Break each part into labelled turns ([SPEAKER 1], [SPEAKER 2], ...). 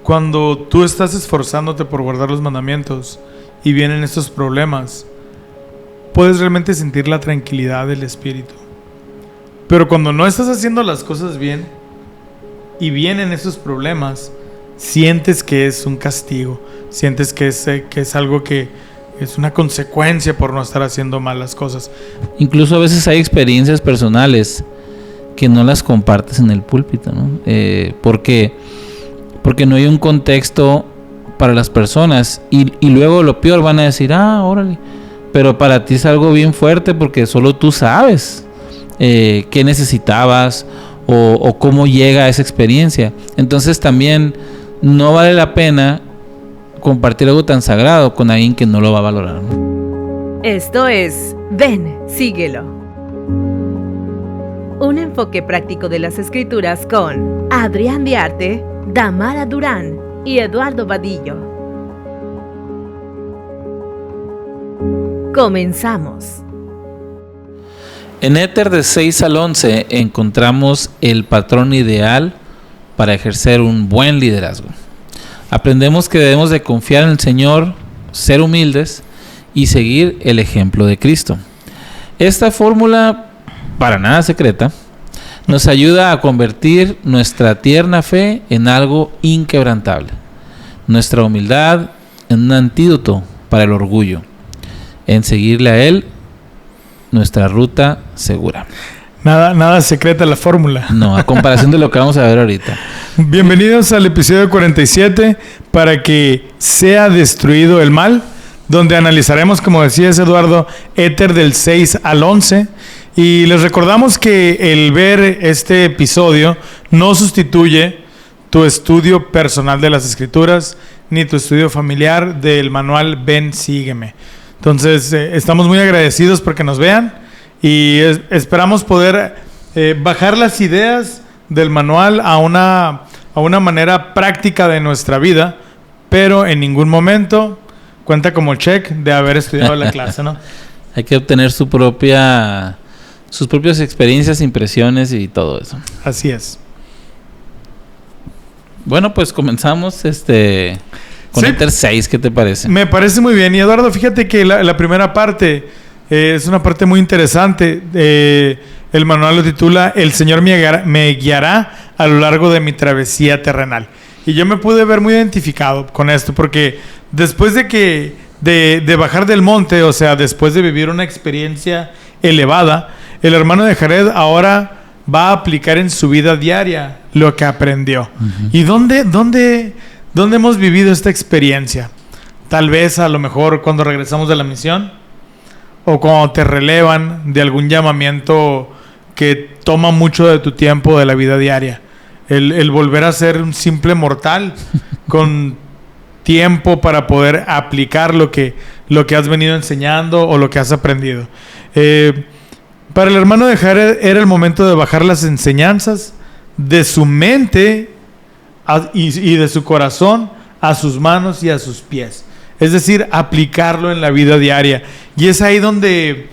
[SPEAKER 1] cuando tú estás esforzándote por guardar los mandamientos y vienen estos problemas, puedes realmente sentir la tranquilidad del espíritu. Pero cuando no estás haciendo las cosas bien y vienen esos problemas, sientes que es un castigo, sientes que es algo que es una consecuencia por no estar haciendo mal las cosas.
[SPEAKER 2] Incluso a veces hay experiencias personales que no las compartes en el púlpito, ¿no? Porque no hay un contexto para las personas y luego lo peor van a decir, órale, pero para ti es algo bien fuerte porque solo tú sabes qué necesitabas o cómo llega a esa experiencia. Entonces también no vale la pena compartir algo tan sagrado con alguien que no lo va a valorar, ¿no?
[SPEAKER 3] Esto es Ven, síguelo. Un enfoque práctico de las Escrituras con Adrián Diarte, Damara Durán y Eduardo Vadillo. Comenzamos.
[SPEAKER 2] En Éter de 6 al 11 encontramos el patrón ideal para ejercer un buen liderazgo. Aprendemos que debemos de confiar en el Señor, ser humildes y seguir el ejemplo de Cristo. Esta fórmula, para nada secreta, nos ayuda a convertir nuestra tierna fe en algo inquebrantable, nuestra humildad en un antídoto para el orgullo, en seguirle a Él nuestra ruta segura.
[SPEAKER 1] Nada secreta la fórmula.
[SPEAKER 2] No, a comparación de lo que vamos a ver ahorita.
[SPEAKER 1] Bienvenidos al episodio 47 para que sea destruido el mal, donde analizaremos, como decías Eduardo, Éter del 6 al 11. Y les recordamos que el ver este episodio no sustituye tu estudio personal de las Escrituras, ni tu estudio familiar del manual Ven, sígueme. Entonces, estamos muy agradecidos porque nos vean y esperamos poder bajar las ideas del manual a una manera práctica de nuestra vida, pero en ningún momento cuenta como check de haber estudiado la clase, ¿no?
[SPEAKER 2] Hay que obtener sus propias experiencias, impresiones y todo eso.
[SPEAKER 1] Así es.
[SPEAKER 2] Bueno, pues comenzamos con Éter 6, ¿qué te parece?
[SPEAKER 1] Me parece muy bien. Y Eduardo, fíjate que la primera parte es una parte muy interesante. El manual lo titula El Señor me guiará a lo largo de mi travesía terrenal. Y yo me pude ver muy identificado con esto, porque después de bajar del monte, o sea, después de vivir una experiencia elevada, el hermano de Jared ahora va a aplicar en su vida diaria lo que aprendió. Uh-huh. ¿Y dónde hemos vivido esta experiencia? Tal vez a lo mejor cuando regresamos de la misión, o cuando te relevan de algún llamamiento que toma mucho de tu tiempo de la vida diaria. El volver a ser un simple mortal con tiempo para poder aplicar lo que has venido enseñando o lo que has aprendido. Para el hermano de Jared era el momento de bajar las enseñanzas de su mente y de su corazón a sus manos y a sus pies. Es decir, aplicarlo en la vida diaria. Y es ahí donde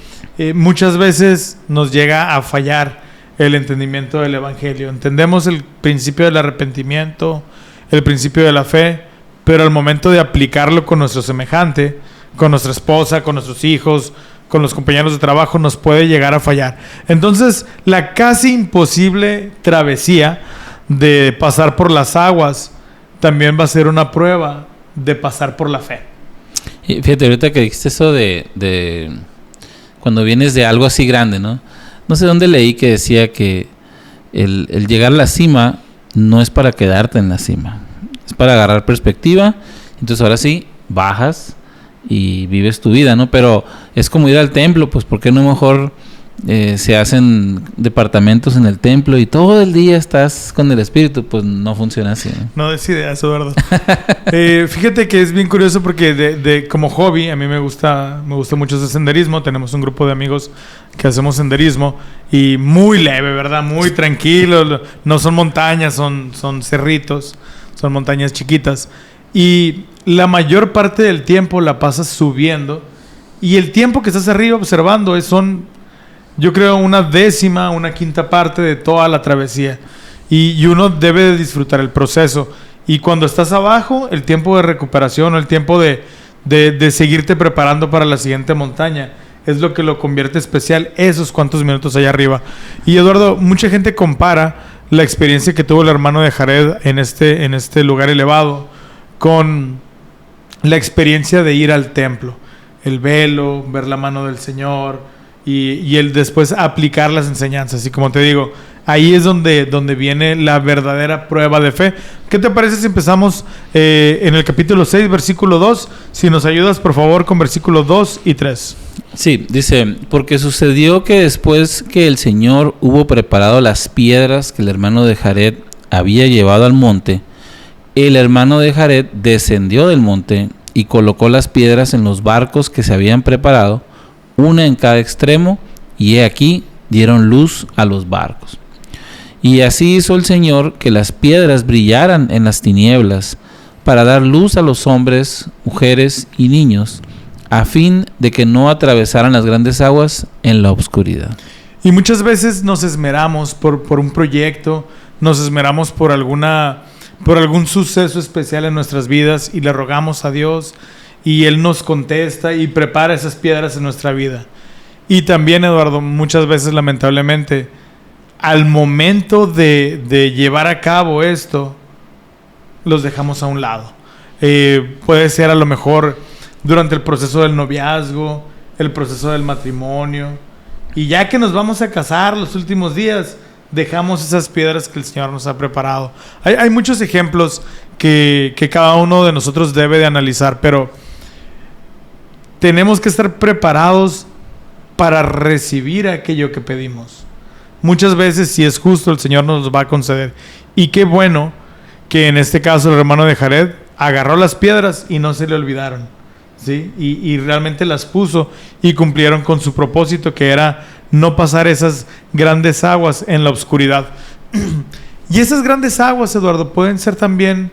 [SPEAKER 1] muchas veces nos llega a fallar el entendimiento del Evangelio. Entendemos el principio del arrepentimiento, el principio de la fe, pero al momento de aplicarlo con nuestro semejante, con nuestra esposa, con nuestros hijos, con los compañeros de trabajo, nos puede llegar a fallar. Entonces, la casi imposible travesía de pasar por las aguas también va a ser una prueba de pasar por la fe.
[SPEAKER 2] Y fíjate, ahorita que dijiste eso de cuando vienes de algo así grande, ¿no? No sé dónde leí que decía que el llegar a la cima no es para quedarte en la cima, es para agarrar perspectiva. Entonces ahora sí, bajas y vives tu vida, ¿no? Pero es como ir al templo, pues ¿por qué no mejor se hacen departamentos en el templo y todo el día estás con el espíritu? Pues no funciona así, ¿no?
[SPEAKER 1] No des ideas, Eduardo. Fíjate que es bien curioso porque como hobby a mí me gusta mucho ese senderismo. Tenemos un grupo de amigos que hacemos senderismo y muy leve, ¿verdad? Muy tranquilo. No son montañas, son cerritos, son montañas chiquitas. Y la mayor parte del tiempo la pasas subiendo y el tiempo que estás arriba observando yo creo una quinta parte de toda la travesía. Y uno debe de disfrutar el proceso. Y cuando estás abajo, el tiempo de recuperación o el tiempo de seguirte preparando para la siguiente montaña es lo que lo convierte especial, esos cuantos minutos allá arriba. Y Eduardo, mucha gente compara la experiencia que tuvo el hermano de Jared en este lugar elevado con la experiencia de ir al templo, el velo, ver la mano del Señor y el después aplicar las enseñanzas. Y como te digo, ahí es donde viene la verdadera prueba de fe. ¿Qué te parece si empezamos en el capítulo 6, versículo 2? Si nos ayudas, por favor, con versículos 2 y 3.
[SPEAKER 2] Sí, dice, porque sucedió que después que el Señor hubo preparado las piedras que el hermano de Jared había llevado al monte, el hermano de Jared descendió del monte y colocó las piedras en los barcos que se habían preparado, una en cada extremo, y he aquí dieron luz a los barcos. Y así hizo el Señor que las piedras brillaran en las tinieblas, para dar luz a los hombres, mujeres y niños, a fin de que no atravesaran las grandes aguas en la oscuridad.
[SPEAKER 1] Y muchas veces nos esmeramos por un proyecto, nos esmeramos por algún suceso especial en nuestras vidas y le rogamos a Dios y Él nos contesta y prepara esas piedras en nuestra vida. Y también, Eduardo, muchas veces lamentablemente, al momento de llevar a cabo esto, los dejamos a un lado. Puede ser a lo mejor durante el proceso del noviazgo, el proceso del matrimonio, y ya que nos vamos a casar los últimos días, dejamos esas piedras que el Señor nos ha preparado. Hay muchos ejemplos que cada uno de nosotros debe de analizar, pero tenemos que estar preparados para recibir aquello que pedimos. Muchas veces, si es justo, el Señor nos va a conceder. Y qué bueno que en este caso el hermano de Jared agarró las piedras y no se le olvidaron, ¿sí? Y realmente las puso y cumplieron con su propósito, que era no pasar esas grandes aguas en la oscuridad. Y esas grandes aguas, Eduardo, pueden ser también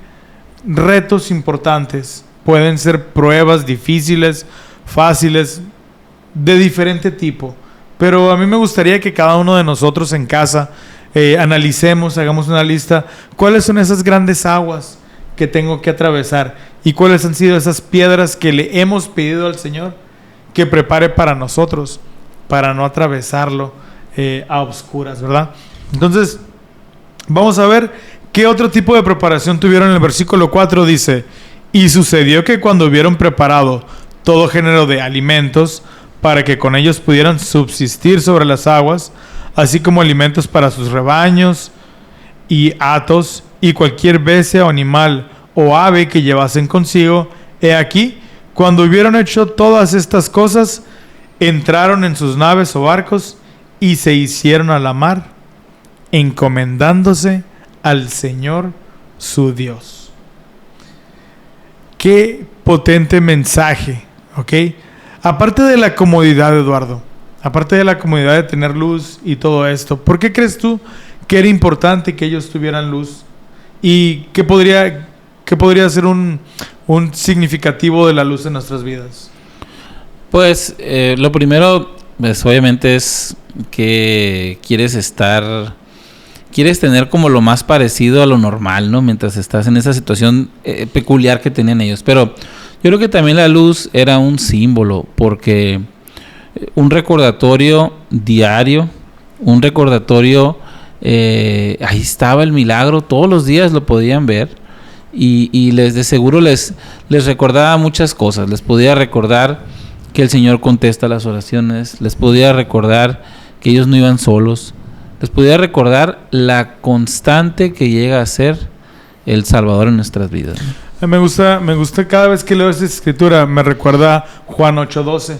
[SPEAKER 1] retos importantes, pueden ser pruebas difíciles, fáciles, de diferente tipo. Pero a mí me gustaría que cada uno de nosotros en casa analicemos, hagamos una lista, cuáles son esas grandes aguas que tengo que atravesar y cuáles han sido esas piedras que le hemos pedido al Señor que prepare para nosotros, para no atravesarlo a oscuras, ¿verdad? Entonces, vamos a ver qué otro tipo de preparación tuvieron. En el versículo 4 dice: y sucedió que cuando hubieron preparado todo género de alimentos para que con ellos pudieran subsistir sobre las aguas, así como alimentos para sus rebaños y hatos y cualquier bestia o animal o ave que llevasen consigo, he aquí, cuando hubieron hecho todas estas cosas, entraron en sus naves o barcos y se hicieron a la mar, encomendándose al Señor su Dios. Qué potente mensaje, ¿ok? Aparte de la comodidad, Eduardo, aparte de la comodidad de tener luz y todo esto, ¿por qué crees tú que era importante que ellos tuvieran luz? ¿Y qué podría ser un significativo de la luz en nuestras vidas?
[SPEAKER 2] Pues lo primero, pues, obviamente es que quieres tener como lo más parecido a lo normal, ¿no? Mientras estás en esa situación peculiar que tenían ellos. Pero yo creo que también la luz era un símbolo, porque un recordatorio diario, un recordatorio, ahí estaba el milagro, todos los días lo podían ver, y de seguro les recordaba muchas cosas. Les podía recordar que el Señor contesta las oraciones, les podía recordar que ellos no iban solos, les podía recordar la constante que llega a ser el Salvador en nuestras vidas.
[SPEAKER 1] Me gusta cada vez que leo esta escritura, me recuerda Juan 8:12,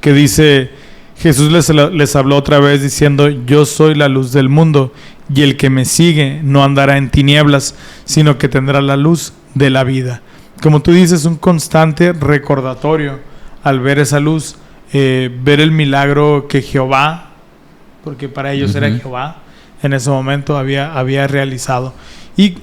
[SPEAKER 1] que dice: Jesús les habló otra vez diciendo: yo soy la luz del mundo, y el que me sigue no andará en tinieblas, sino que tendrá la luz de la vida. Como tú dices, un constante recordatorio al ver esa luz, ver el milagro que Jehová, porque para ellos era Jehová, en ese momento había realizado. ¿Y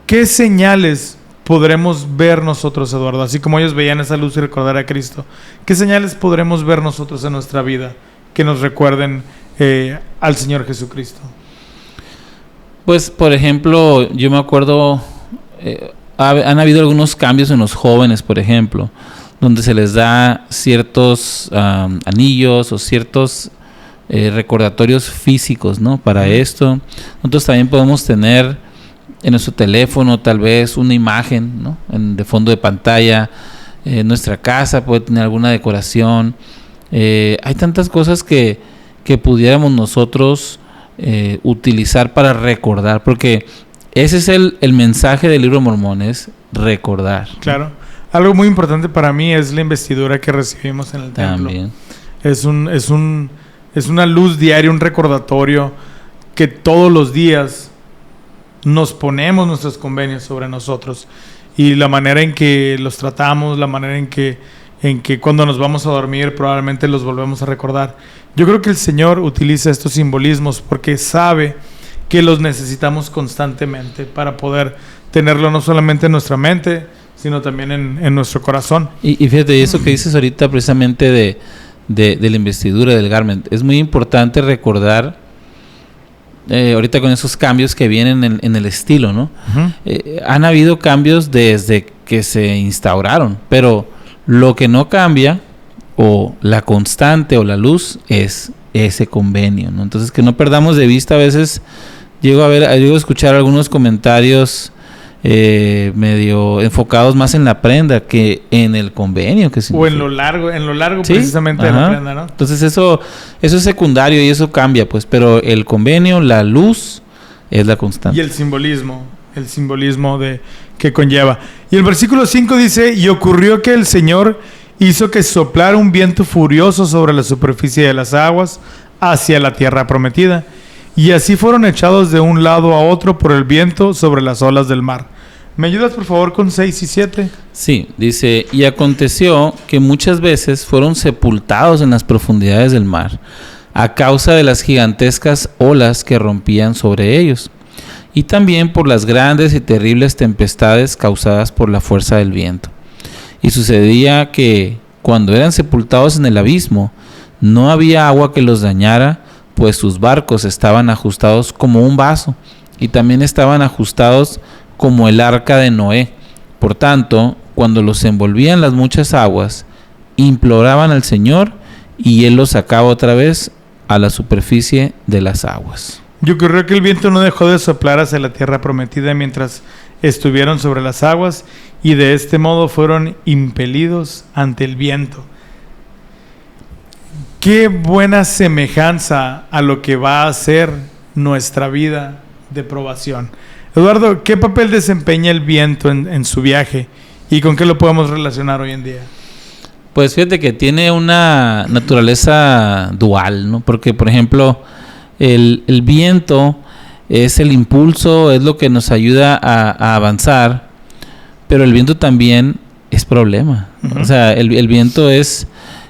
[SPEAKER 1] qué señales podremos ver nosotros, Eduardo? Así como ellos veían esa luz y recordar a Cristo, ¿qué señales podremos ver nosotros en nuestra vida que nos recuerden al Señor Jesucristo?
[SPEAKER 2] Pues, por ejemplo, yo me acuerdo, han habido algunos cambios en los jóvenes, por ejemplo, donde se les da ciertos anillos o ciertos recordatorios físicos, ¿no? Para esto. Nosotros también podemos tener en nuestro teléfono tal vez una imagen, ¿no? De fondo de pantalla. Nuestra casa puede tener alguna decoración. Hay tantas cosas que pudiéramos nosotros utilizar para recordar, porque ese es el mensaje del libro de Mormón, es recordar.
[SPEAKER 1] Claro. Algo muy importante para mí es la investidura que recibimos en el templo.
[SPEAKER 2] También.
[SPEAKER 1] Es una luz diaria, un recordatorio que todos los días nos ponemos nuestros convenios sobre nosotros, y la manera en que los tratamos, la manera en que cuando nos vamos a dormir probablemente los volvemos a recordar. Yo creo que el Señor utiliza estos simbolismos porque sabe que los necesitamos constantemente para poder tenerlo no solamente en nuestra mente, sino también en nuestro corazón.
[SPEAKER 2] Y fíjate, eso que dices ahorita precisamente de la investidura del garment, es muy importante recordar, ahorita con esos cambios que vienen en el estilo, ¿no? Han habido cambios desde que se instauraron, pero lo que no cambia, o la constante o la luz, es ese convenio, ¿no? Entonces, que no perdamos de vista. A veces llego a escuchar algunos comentarios medio enfocados más en la prenda que en el convenio, que
[SPEAKER 1] o en lo largo ¿sí? Precisamente. Ajá. De la prenda, ¿no?
[SPEAKER 2] Entonces eso es secundario y eso cambia, pues, pero el convenio, la luz, es la constante.
[SPEAKER 1] Y el simbolismo de que conlleva. Y el versículo 5 dice: y ocurrió que el Señor hizo que soplara un viento furioso sobre la superficie de las aguas hacia la tierra prometida, y así fueron echados de un lado a otro por el viento sobre las olas del mar. ¿Me ayudas por favor con 6 y 7?
[SPEAKER 2] Sí, dice: y aconteció que muchas veces fueron sepultados en las profundidades del mar, a causa de las gigantescas olas que rompían sobre ellos, y también por las grandes y terribles tempestades causadas por la fuerza del viento. Y sucedía que, cuando eran sepultados en el abismo, no había agua que los dañara, pues sus barcos estaban ajustados como un vaso, y también estaban ajustados como el arca de Noé. Por tanto, cuando los envolvían las muchas aguas, imploraban al Señor, y Él los sacaba otra vez a la superficie de las aguas.
[SPEAKER 1] Y ocurrió que el viento no dejó de soplar hacia la tierra prometida mientras estuvieron sobre las aguas, y de este modo fueron impelidos ante el viento. Qué buena semejanza a lo que va a ser nuestra vida de probación. Eduardo, ¿qué papel desempeña el viento en su viaje y con qué lo podemos relacionar hoy en día?
[SPEAKER 2] Pues fíjate que tiene una naturaleza dual, ¿no? Porque, por ejemplo, el viento es el impulso, es lo que nos ayuda a avanzar, pero el viento también es problema. O sea, el viento es...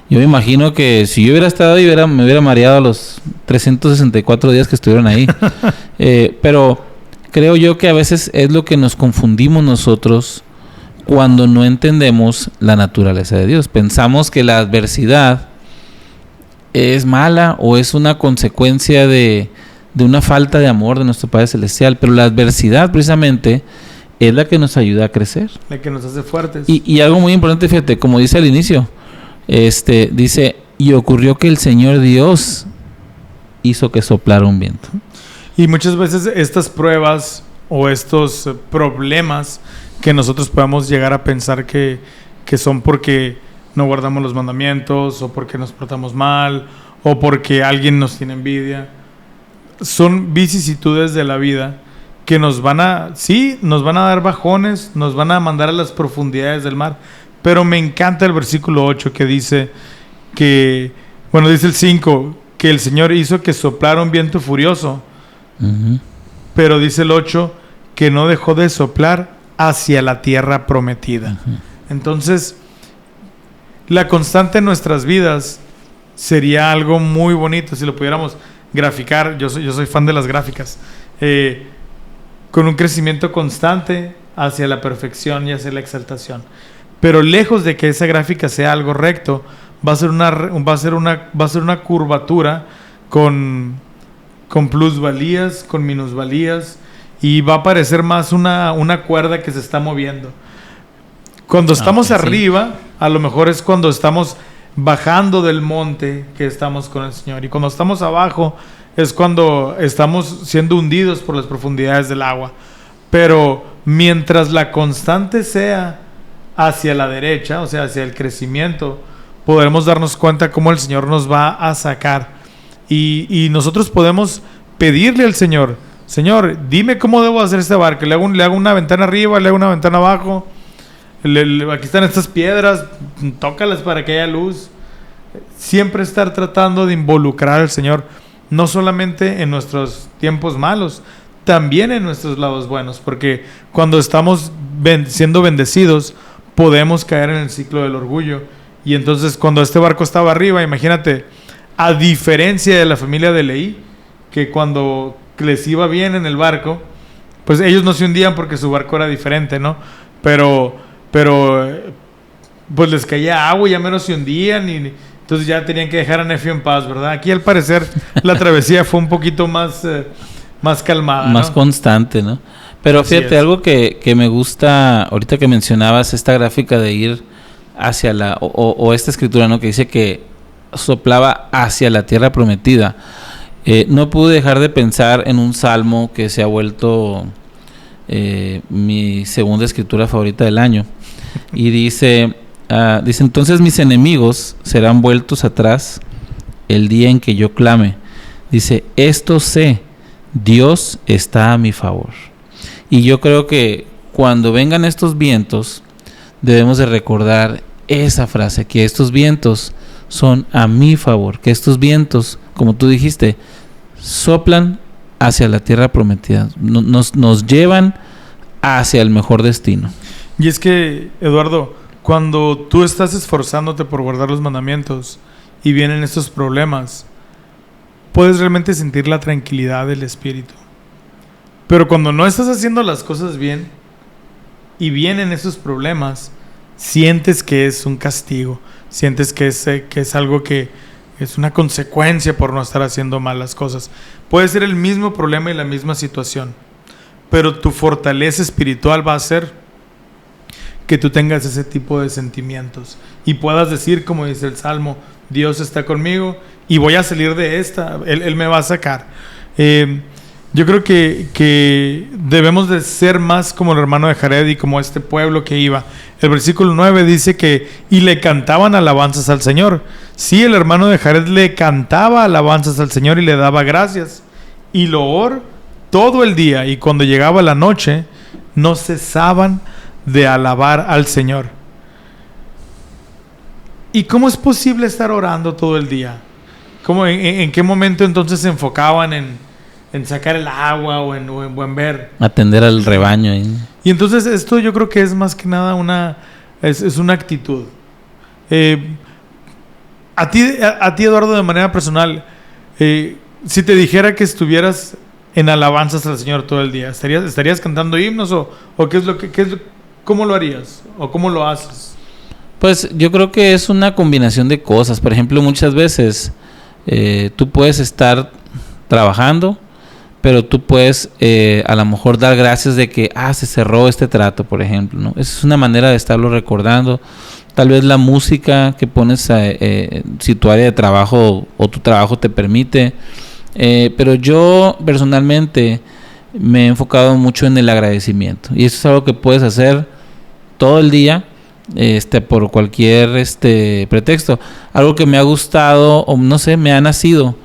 [SPEAKER 2] Yo me imagino que si yo hubiera estado ahí, me hubiera mareado los 364 días que estuvieron ahí. Pero creo yo que a veces es lo que nos confundimos nosotros cuando no entendemos la naturaleza de Dios. Pensamos que la adversidad es mala o es una consecuencia de una falta de amor de nuestro Padre Celestial, pero la adversidad precisamente es la que nos ayuda a crecer.
[SPEAKER 1] La que nos hace fuertes.
[SPEAKER 2] Y algo muy importante, fíjate, como dice al inicio, dice: y ocurrió que el Señor Dios hizo que soplara un viento.
[SPEAKER 1] Y muchas veces estas pruebas o estos problemas que nosotros podemos llegar a pensar que son porque no guardamos los mandamientos, o porque nos portamos mal, o porque alguien nos tiene envidia, son vicisitudes de la vida que nos van a dar bajones, nos van a mandar a las profundidades del mar. Pero me encanta el versículo 8 que dice dice el 5, que el Señor hizo que soplara un viento furioso. Pero dice el 8, que no dejó de soplar hacia la tierra prometida. Entonces, la constante en nuestras vidas sería algo muy bonito si lo pudiéramos graficar. Yo soy fan de las gráficas. Con un crecimiento constante hacia la perfección y hacia la exaltación. Pero lejos de que esa gráfica sea algo recto, va a ser una curvatura con plusvalías, con minusvalías, y va a parecer más una cuerda que se está moviendo. Cuando estamos arriba, a lo mejor es cuando estamos bajando del monte que estamos con el Señor. Y cuando estamos abajo es cuando estamos siendo hundidos por las profundidades del agua. Pero mientras la constante sea hacia la derecha, o sea, hacia el crecimiento, podremos darnos cuenta cómo el Señor nos va a sacar. Y nosotros podemos pedirle al Señor: Señor, dime cómo debo hacer este barco. Le hago una ventana arriba, le hago una ventana abajo. Aquí están estas piedras, tócalas para que haya luz. Siempre estar tratando de involucrar al Señor, no solamente en nuestros tiempos malos, también en nuestros lados buenos, porque cuando estamos siendo bendecidos, podemos caer en el ciclo del orgullo. Y entonces, cuando este barco estaba arriba, imagínate, a diferencia de la familia de Leí, que cuando les iba bien en el barco, pues ellos no se hundían porque su barco era diferente, ¿no? Pero pues les caía agua y ya menos se hundían, y entonces ya tenían que dejar a Nefio en paz, ¿verdad? Aquí al parecer la travesía fue un poquito más calmada,
[SPEAKER 2] más constante, ¿no? Pero así fíjate, algo que me gusta ahorita que mencionabas esta gráfica de ir hacia o esta escritura, ¿no? Que dice que soplaba hacia la tierra prometida. No pude dejar de pensar en un salmo que se ha vuelto mi segunda escritura favorita del año. Y dice, entonces mis enemigos serán vueltos atrás el día en que yo clame. Dice, esto sé, Dios está a mi favor. Y yo creo que cuando vengan estos vientos, debemos de recordar esa frase, que estos vientos son a mi favor, que estos vientos, como tú dijiste, soplan hacia la tierra prometida, nos llevan hacia el mejor destino.
[SPEAKER 1] Y es que, Eduardo, cuando tú estás esforzándote por guardar los mandamientos y vienen estos problemas, puedes realmente sentir la tranquilidad del espíritu. Pero cuando no estás haciendo las cosas bien y vienen esos problemas, sientes que es un castigo, sientes que es algo que es una consecuencia por no estar haciendo mal las cosas. Puede ser el mismo problema y la misma situación, pero tu fortaleza espiritual va a ser que tú tengas ese tipo de sentimientos y puedas decir, como dice el Salmo, Dios está conmigo y voy a salir de esta, Él me va a sacar. Yo creo que debemos de ser más como el hermano de Jared y como este pueblo que iba. El versículo 9 dice que y le cantaban alabanzas al Señor. Sí, el hermano de Jared le cantaba alabanzas al Señor y le daba gracias. Y Loor todo el día, y cuando llegaba la noche no cesaban de alabar al Señor. ¿Y cómo es posible estar orando todo el día? ¿En qué momento entonces se enfocaban en sacar el agua o en ver?
[SPEAKER 2] Atender al rebaño.
[SPEAKER 1] Y entonces esto yo creo que es más que nada es una actitud. A ti, Eduardo, de manera personal, si te dijera que estuvieras en alabanzas al Señor todo el día, ¿estarías cantando himnos o cómo lo harías o cómo lo haces?
[SPEAKER 2] Pues yo creo que es una combinación de cosas. Por ejemplo, muchas veces tú puedes estar trabajando, pero tú puedes a lo mejor dar gracias de que se cerró este trato, por ejemplo, ¿no? Esa es una manera de estarlo recordando. Tal vez la música que pones si tu área de trabajo o tu trabajo te permite. Pero yo personalmente me he enfocado mucho en el agradecimiento. Y eso es algo que puedes hacer todo el día, por cualquier pretexto. Algo que me ha gustado, o no sé, me ha nacido.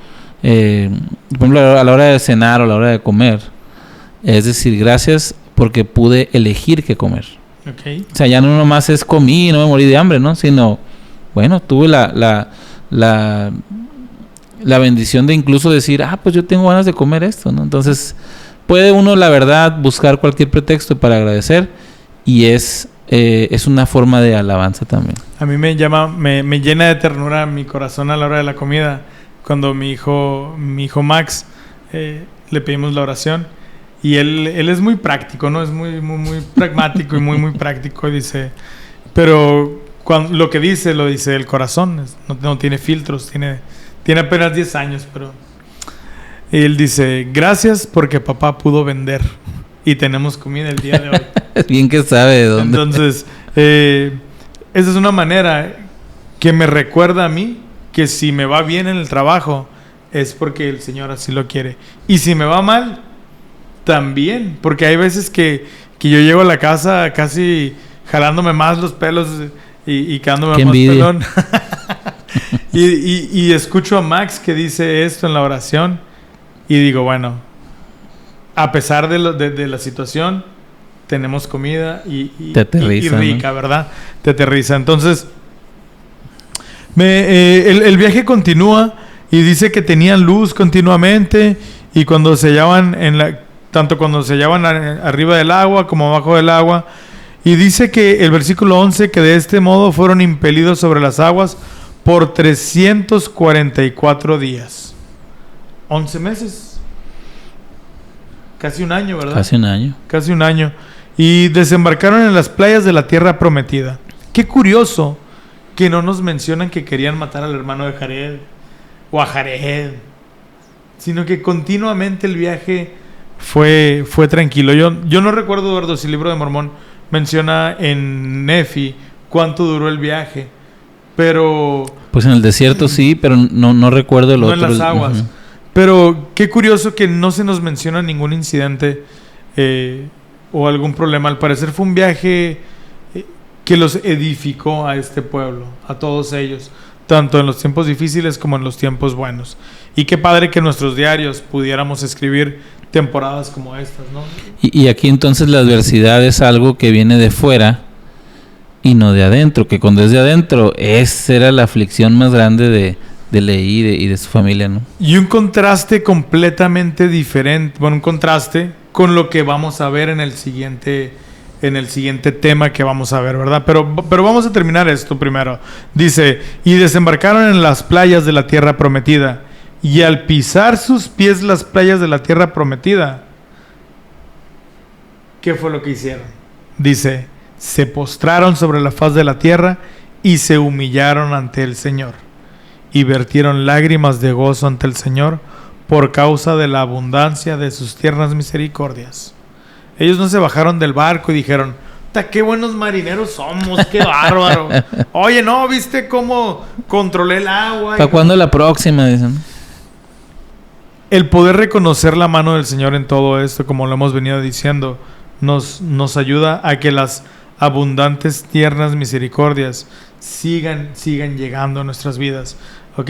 [SPEAKER 2] Por ejemplo, a la hora de cenar o a la hora de comer, es decir, gracias porque pude elegir qué comer.
[SPEAKER 1] Okay.
[SPEAKER 2] O sea, ya no nomás es comí y no me morí de hambre, ¿no? Sino, bueno, tuve la bendición de incluso decir, pues yo tengo ganas de comer esto, ¿no? Entonces, puede uno, la verdad, buscar cualquier pretexto para agradecer, y es una forma de alabanza también.
[SPEAKER 1] A mí me llena de ternura mi corazón a la hora de la comida. Cuando mi hijo Max, le pedimos la oración, y él es muy práctico, ¿no? Es muy, muy, muy pragmático y muy, muy práctico. Y dice, pero lo que dice, lo dice el corazón, no tiene filtros, tiene apenas 10 años, pero él dice, gracias porque papá pudo vender. y tenemos comida el día de hoy.
[SPEAKER 2] Bien que sabe de dónde.
[SPEAKER 1] Entonces, esa es una manera que me recuerda a mí que si me va bien en el trabajo es porque el Señor así lo quiere. Y si me va mal, también. Porque hay veces que yo llego a la casa casi jalándome más los pelos y quedándome más pelón. y escucho a Max que dice esto en la oración y digo, bueno, a pesar de la situación, tenemos comida y rica, ¿no? ¿Verdad? Te aterriza. Entonces, el viaje continúa y dice que tenían luz continuamente y cuando se hallaban tanto cuando se hallaban arriba del agua como abajo del agua. Y dice que el versículo 11, que de este modo fueron impelidos sobre las aguas por 344 días. 11 meses. Casi un año, ¿verdad?
[SPEAKER 2] Casi un año.
[SPEAKER 1] Casi un año. Y desembarcaron en las playas de la tierra prometida. Qué curioso que no nos mencionan que querían matar al hermano de Jared o a Jared, sino que continuamente el viaje fue tranquilo. Yo no recuerdo, Eduardo, si el libro de Mormón menciona en Nefi cuánto duró el viaje, pero...
[SPEAKER 2] Pues en el desierto sí, pero no recuerdo el otro.
[SPEAKER 1] No en las aguas. Uh-huh. Pero qué curioso que no se nos menciona ningún incidente o algún problema. Al parecer fue un viaje que los edificó a este pueblo, a todos ellos, tanto en los tiempos difíciles como en los tiempos buenos. Y qué padre que en nuestros diarios pudiéramos escribir temporadas como estas, ¿no?
[SPEAKER 2] Y aquí entonces la adversidad es algo que viene de fuera y no de adentro, que cuando es de adentro, esa era la aflicción más grande de Leí y de su familia, ¿no? Y
[SPEAKER 1] un contraste completamente diferente, bueno, un contraste con lo que vamos a ver en el siguiente tema que vamos a ver, ¿verdad? Pero vamos a terminar esto primero. Dice, y desembarcaron en las playas de la tierra prometida, y al pisar sus pies las playas de la tierra prometida, ¿qué fue lo que hicieron? Dice, se postraron sobre la faz de la tierra y se humillaron ante el Señor, y vertieron lágrimas de gozo ante el Señor por causa de la abundancia de sus tiernas misericordias. Ellos no se bajaron del barco y dijeron, qué buenos marineros somos, qué bárbaro. Oye, ¿no viste cómo controlé el agua?
[SPEAKER 2] ¿Para cuándo la próxima? Dicen.
[SPEAKER 1] El poder reconocer la mano del Señor en todo esto, como lo hemos venido diciendo, nos ayuda a que las abundantes tiernas misericordias sigan llegando a nuestras vidas. ¿Ok?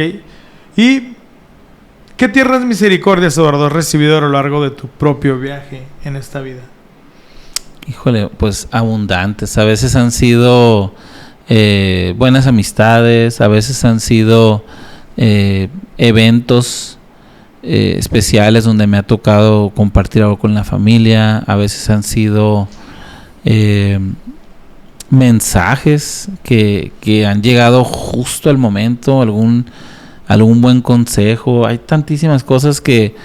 [SPEAKER 1] ¿Y qué tiernas misericordias, Eduardo, has recibido a lo largo de tu propio viaje en esta vida?
[SPEAKER 2] Híjole, pues abundantes. A veces han sido buenas amistades, a veces han sido eventos especiales donde me ha tocado compartir algo con la familia, a veces han sido mensajes que han llegado justo al momento, algún buen consejo. Hay tantísimas cosas que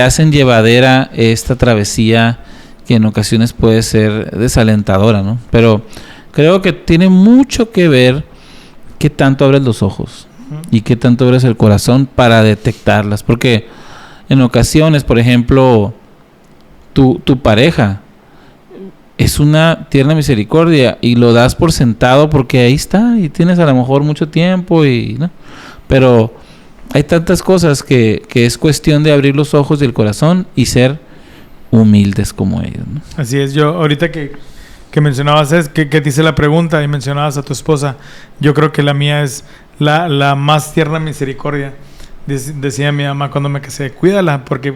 [SPEAKER 2] hacen llevadera esta travesía que en ocasiones puede ser desalentadora, ¿no? Pero creo que tiene mucho que ver qué tanto abres los ojos y qué tanto abres el corazón para detectarlas, porque en ocasiones, por ejemplo, tu pareja es una tierna misericordia y lo das por sentado porque ahí está y tienes a lo mejor mucho tiempo y ¿no? Pero hay tantas cosas que es cuestión de abrir los ojos y el corazón y ser humildes como ellos, ¿no? Así
[SPEAKER 1] es. Yo ahorita que mencionabas que te hice la pregunta y mencionabas a tu esposa, yo creo que la mía es la más tierna misericordia. Decía mi mamá cuando me casé, cuídala, porque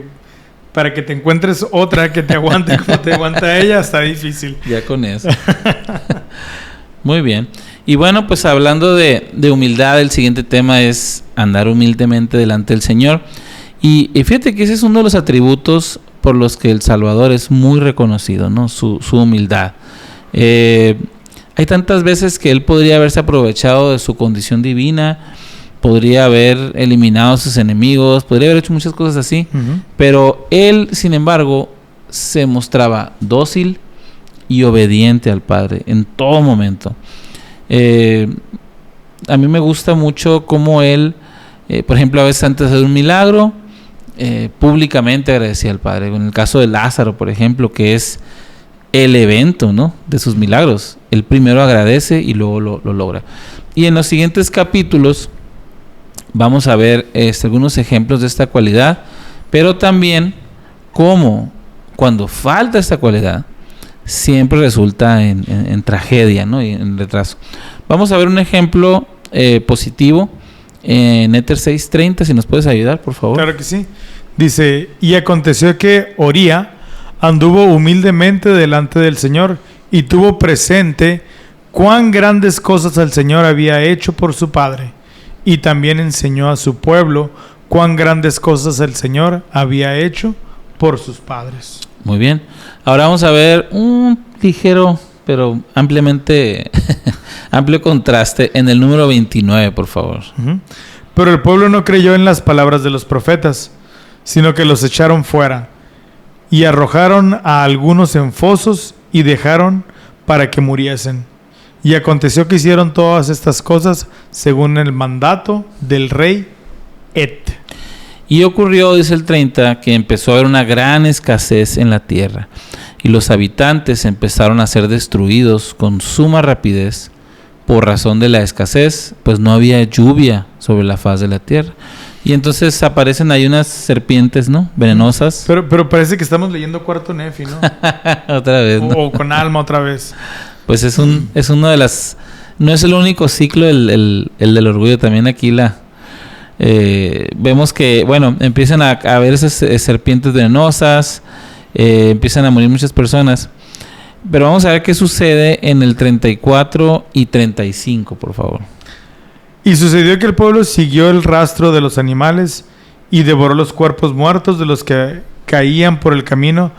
[SPEAKER 1] para que te encuentres otra que te aguante como te aguanta ella, está difícil.
[SPEAKER 2] Ya con eso. Muy bien. Y bueno, pues hablando de humildad, el siguiente tema es andar humildemente delante del Señor. Y fíjate que ese es uno de los atributos por los que el Salvador es muy reconocido, ¿no? Su humildad. Hay tantas veces que Él podría haberse aprovechado de su condición divina, podría haber eliminado a sus enemigos, podría haber hecho muchas cosas así, pero Él, sin embargo, se mostraba dócil y obediente al Padre en todo momento. A mí me gusta mucho cómo Él, por ejemplo, a veces antes de hacer un milagro, públicamente agradecía al Padre. En el caso de Lázaro, por ejemplo, que es el evento, ¿no?, de sus milagros. Él primero agradece y luego lo logra. Y en los siguientes capítulos vamos a ver algunos ejemplos de esta cualidad, pero también cómo cuando falta esta cualidad siempre resulta en tragedia, ¿no?, y en retraso. Vamos a ver un ejemplo positivo en Éter 6:30, si nos puedes ayudar, por favor.
[SPEAKER 1] Claro que sí. Dice, y aconteció que Oría anduvo humildemente delante del Señor y tuvo presente cuán grandes cosas el Señor había hecho por su padre, y también enseñó a su pueblo cuán grandes cosas el Señor había hecho por sus padres.
[SPEAKER 2] Muy bien. Ahora vamos a ver un ligero, pero ampliamente amplio contraste en el número 29, por favor.
[SPEAKER 1] Uh-huh. Pero el pueblo no creyó en las palabras de los profetas, sino que los echaron fuera, y arrojaron a algunos en fosos y dejaron para que muriesen. Y aconteció que hicieron todas estas cosas según el mandato del rey Et.
[SPEAKER 2] Y ocurrió, dice el 30, que empezó a haber una gran escasez en la tierra, y los habitantes empezaron a ser destruidos con suma rapidez por razón de la escasez, pues no había lluvia sobre la faz de la tierra. Y entonces aparecen ahí unas serpientes, ¿no?, venenosas.
[SPEAKER 1] Pero parece que estamos leyendo Cuarto Nefi, ¿no?
[SPEAKER 2] Otra vez, ¿no?
[SPEAKER 1] O con Alma otra vez.
[SPEAKER 2] Pues es uno de las... No es el único ciclo el del orgullo. También aquí vemos que, bueno, empiezan a haber esas serpientes venenosas, empiezan a morir muchas personas. Pero vamos a ver qué sucede en el 34 y 35, por favor.
[SPEAKER 1] Y sucedió que el pueblo siguió el rastro de los animales y devoró los cuerpos muertos de los que caían por el camino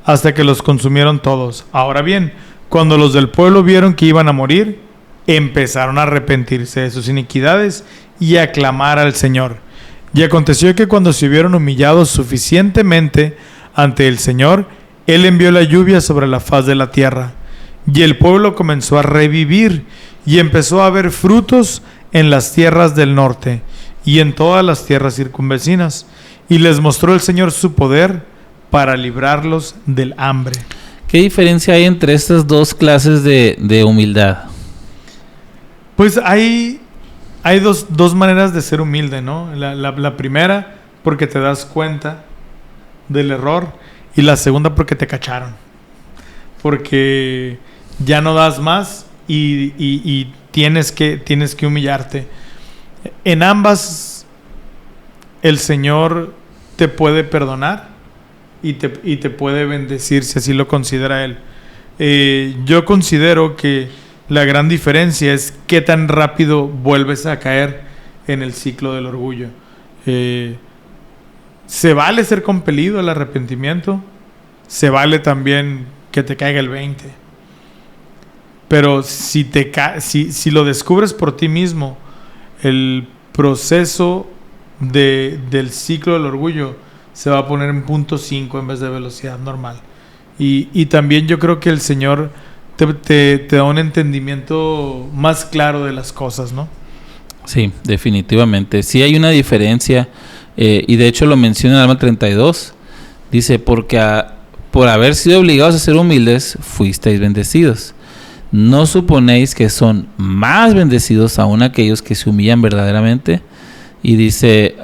[SPEAKER 1] hasta que los consumieron todos. Ahora bien, cuando los del pueblo vieron que iban a morir, empezaron a arrepentirse de sus iniquidades y a clamar al Señor. Y aconteció que cuando se hubieron humillado suficientemente ante el Señor, Él envió la lluvia sobre la faz de la tierra. Y el pueblo comenzó a revivir y empezó a haber frutos en las tierras del norte y en todas las tierras circunvecinas. Y les mostró el Señor su poder para librarlos del hambre.
[SPEAKER 2] ¿Qué diferencia hay entre estas dos clases de humildad?
[SPEAKER 1] Pues hay dos maneras de ser humilde, ¿no? La primera, porque te das cuenta del error, y la segunda, porque te cacharon. Porque ya no das más y tienes que humillarte. En ambas, el Señor te puede perdonar y te puede bendecir si así lo considera Él. Yo considero que la gran diferencia es qué tan rápido vuelves a caer en el ciclo del orgullo. Se vale ser compelido al arrepentimiento, se vale también que te caiga el 20. Pero si lo descubres por ti mismo, el proceso del ciclo del orgullo se va a poner en 0.5 en vez de velocidad normal. Y también yo creo que el Señor te da un entendimiento más claro de las cosas, ¿no?
[SPEAKER 2] Sí, definitivamente. Sí hay una diferencia, y de hecho lo menciona en el Salmo 32. Dice, porque por haber sido obligados a ser humildes, fuisteis bendecidos. ¿No suponéis que son más bendecidos aún aquellos que se humillan verdaderamente? Y dice,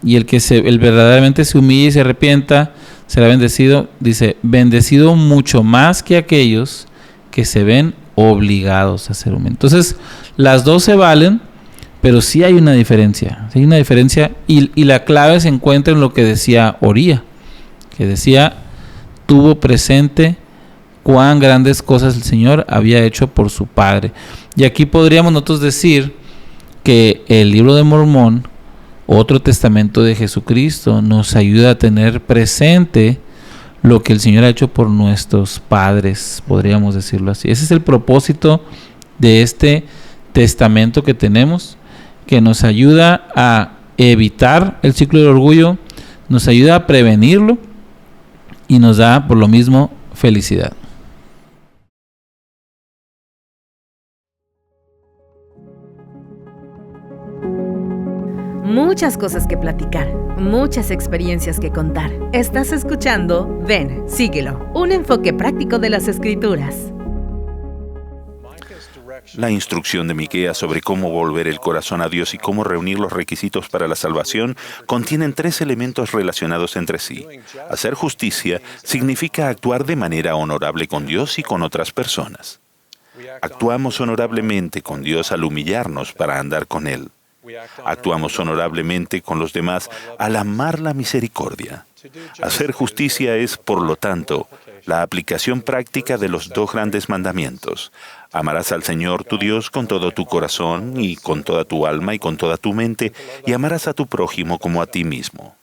[SPEAKER 2] y el verdaderamente se humilla y se arrepienta, será bendecido. Dice, bendecido mucho más que aquellos que se ven obligados a ser humildes. Entonces, las dos se valen, pero sí hay una diferencia. Sí hay una diferencia, y la clave se encuentra en lo que decía Oría, que decía, tuvo presente cuán grandes cosas el Señor había hecho por su Padre. Y aquí podríamos nosotros decir que el libro de Mormón, otro testamento de Jesucristo, nos ayuda a tener presente lo que el Señor ha hecho por nuestros padres, podríamos decirlo así. Ese es el propósito de este testamento que tenemos, que nos ayuda a evitar el ciclo del orgullo, nos ayuda a prevenirlo y nos da por lo mismo felicidad.
[SPEAKER 3] muchas cosas que platicar, muchas experiencias que contar. Estás escuchando Ven, Síguelo, un enfoque práctico de las Escrituras.
[SPEAKER 4] La instrucción de Miqueas sobre cómo volver el corazón a Dios y cómo reunir los requisitos para la salvación contienen 3 elementos relacionados entre sí. Hacer justicia significa actuar de manera honorable con Dios y con otras personas. Actuamos honorablemente con Dios al humillarnos para andar con Él. Actuamos honorablemente con los demás al amar la misericordia. Hacer justicia es, por lo tanto, la aplicación práctica de los 2 grandes mandamientos. Amarás al Señor tu Dios con todo tu corazón y con toda tu alma y con toda tu mente, y amarás a tu prójimo como a ti mismo.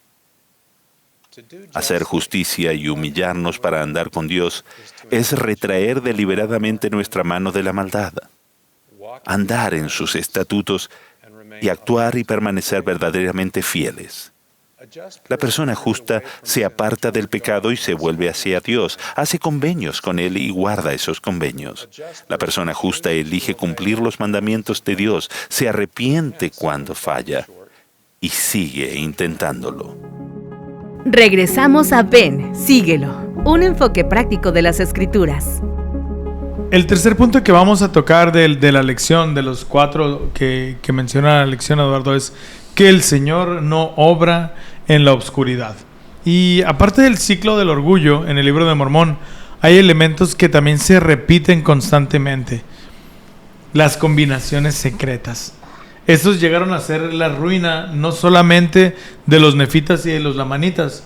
[SPEAKER 4] Hacer justicia y humillarnos para andar con Dios es retraer deliberadamente nuestra mano de la maldad, andar en sus estatutos y actuar y permanecer verdaderamente fieles. La persona justa se aparta del pecado y se vuelve hacia Dios, hace convenios con Él y guarda esos convenios. La persona justa elige cumplir los mandamientos de Dios, se arrepiente cuando falla y sigue intentándolo.
[SPEAKER 3] Regresamos a Ven, Síguelo, un enfoque práctico de las Escrituras.
[SPEAKER 1] El tercer punto que vamos a tocar de la lección, de los 4 que menciona la lección, Eduardo, es que el Señor no obra en la oscuridad. Y aparte del ciclo del orgullo en el libro de Mormón, hay elementos que también se repiten constantemente. Las combinaciones secretas. Estos llegaron a ser la ruina no solamente de los nefitas y de los lamanitas,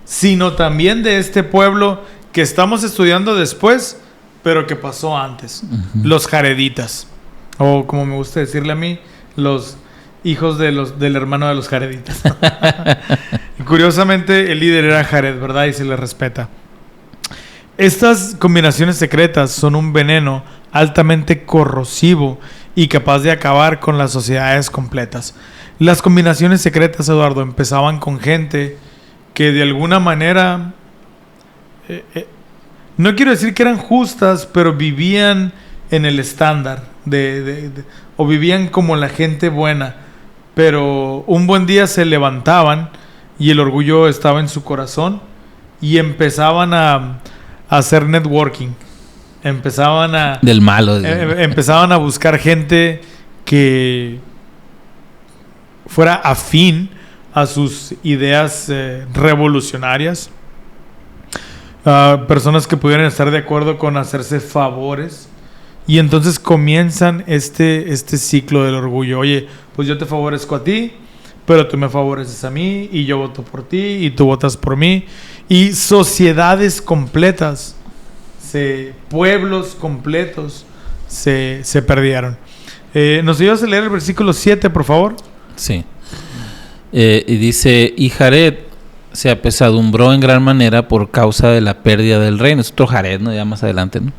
[SPEAKER 1] sino también de este pueblo que estamos estudiando después, pero que pasó antes. Los jareditas, o como me gusta decirle a mí, los hijos del hermano de los jareditas. Y curiosamente el líder era Jared, ¿verdad? Y se le respeta. Estas combinaciones secretas son un veneno altamente corrosivo y capaz de acabar con las sociedades completas. Las combinaciones secretas, Eduardo, empezaban con gente que de alguna manera, no quiero decir que eran justas, pero vivían en el estándar o vivían como la gente buena, pero un buen día se levantaban y el orgullo estaba en su corazón y empezaban a hacer networking. Empezaban a...
[SPEAKER 2] Del malo.
[SPEAKER 1] Empezaban a buscar gente que fuera afín a sus ideas revolucionarias. Personas que pudieran estar de acuerdo con hacerse favores. Y entonces comienzan este ciclo del orgullo. Oye, pues yo te favorezco a ti, pero tú me favoreces a mí, y yo voto por ti, y tú votas por mí. Y sociedades completas, pueblos completos se perdieron. ¿Nos ayudas a leer el versículo 7, por favor?
[SPEAKER 2] Sí. Y dice, y Jared se apesadumbró en gran manera por causa de la pérdida del reino. Es otro Jared, ¿no? Ya más adelante, ¿no?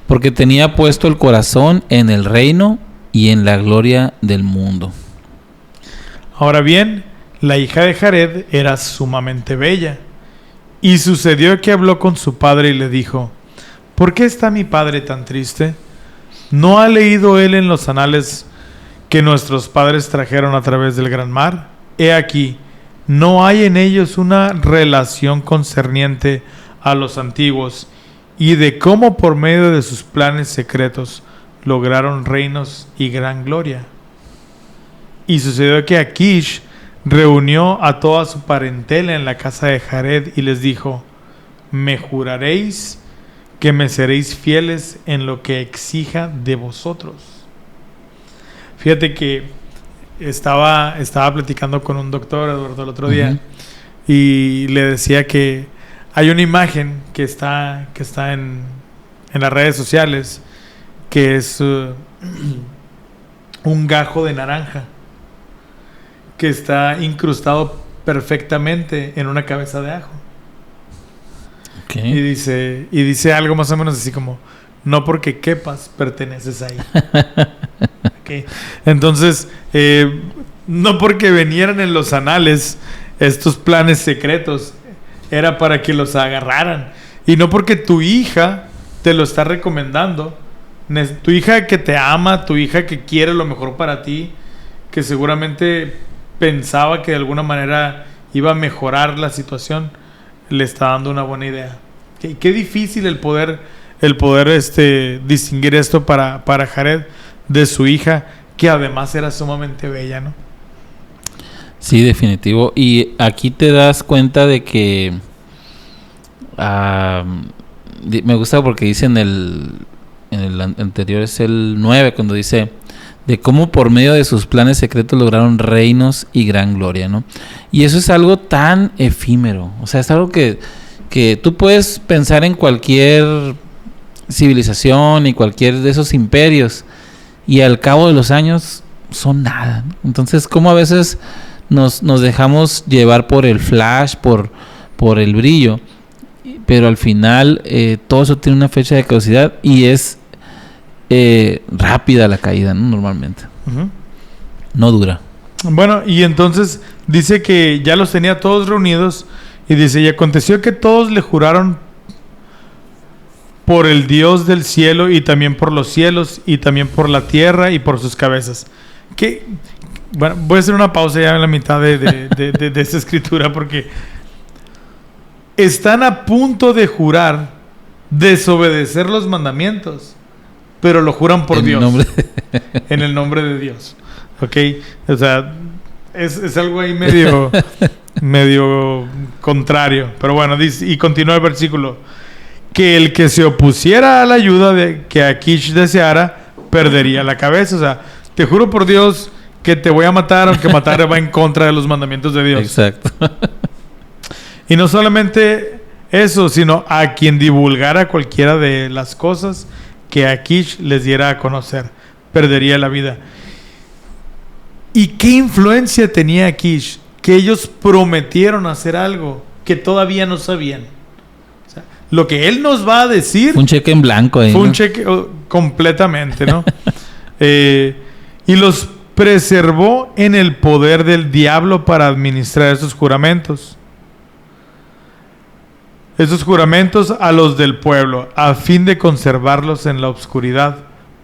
[SPEAKER 2] Porque tenía puesto el corazón en el reino y en la gloria del mundo.
[SPEAKER 1] Ahora bien, la hija de Jared era sumamente bella. Y sucedió que habló con su padre y le dijo, ¿por qué está mi padre tan triste? ¿No ha leído él en los anales que nuestros padres trajeron a través del gran mar? He aquí, no hay en ellos una relación concerniente a los antiguos y de cómo por medio de sus planes secretos lograron reinos y gran gloria. Y sucedió que Akish reunió a toda su parentela en la casa de Jared y les dijo, me juraréis que me seréis fieles en lo que exija de vosotros. Fíjate que estaba platicando con un doctor, Eduardo, el otro día, y le decía que hay una imagen que está en las redes sociales, que es un gajo de naranja que está incrustado perfectamente en una cabeza de ajo.
[SPEAKER 2] Okay.
[SPEAKER 1] Y dice algo más o menos así como, no porque quepas, perteneces ahí. Okay. Entonces, no porque vinieran en los anales estos planes secretos, era para que los agarraran. Y no porque tu hija te lo está recomendando, tu hija que te ama, tu hija que quiere lo mejor para ti, que seguramente pensaba que de alguna manera iba a mejorar la situación, le está dando una buena idea. Qué difícil el poder distinguir esto para Jared de su hija, que además era sumamente bella, ¿no?
[SPEAKER 2] Sí, definitivo. Y aquí te das cuenta de que me gusta porque dice en el anterior, es el 9, cuando dice de cómo por medio de sus planes secretos lograron reinos y gran gloria, ¿no? Y eso es algo tan efímero. O sea, es algo que tú puedes pensar en cualquier civilización y cualquier de esos imperios, y al cabo de los años son nada, ¿no? Entonces, ¿cómo a veces nos dejamos llevar por el flash, por el brillo? Pero al final todo eso tiene una fecha de caducidad y es rápida la caída, ¿no? Normalmente. Uh-huh. No dura.
[SPEAKER 1] Bueno, y entonces dice que ya los tenía todos reunidos y dice, y aconteció que todos le juraron por el Dios del cielo y también por los cielos y también por la tierra y por sus cabezas. Bueno, voy a hacer una pausa ya en la mitad de esta escritura, porque están a punto de jurar desobedecer los mandamientos, pero lo juran por Dios. En el nombre de Dios. ¿Ok? O sea, es algo ahí medio contrario. Pero bueno, dice, y continúa el versículo, que el que se opusiera a la ayuda que Akish deseara, perdería la cabeza. O sea, te juro por Dios que te voy a matar, aunque matar va en contra de los mandamientos de Dios.
[SPEAKER 2] Exacto.
[SPEAKER 1] Y no solamente eso, sino a quien divulgara cualquiera de las cosas que Akish les diera a conocer, perdería la vida. ¿Y qué influencia tenía Akish? Que ellos prometieron hacer algo que todavía no sabían. O sea, lo que él nos va a decir...
[SPEAKER 2] Un cheque en blanco ahí,
[SPEAKER 1] fue un
[SPEAKER 2] ¿no?
[SPEAKER 1] cheque completamente, ¿no? Y los preservó en el poder del diablo para administrar esos juramentos. Esos juramentos a los del pueblo, a fin de conservarlos en la oscuridad,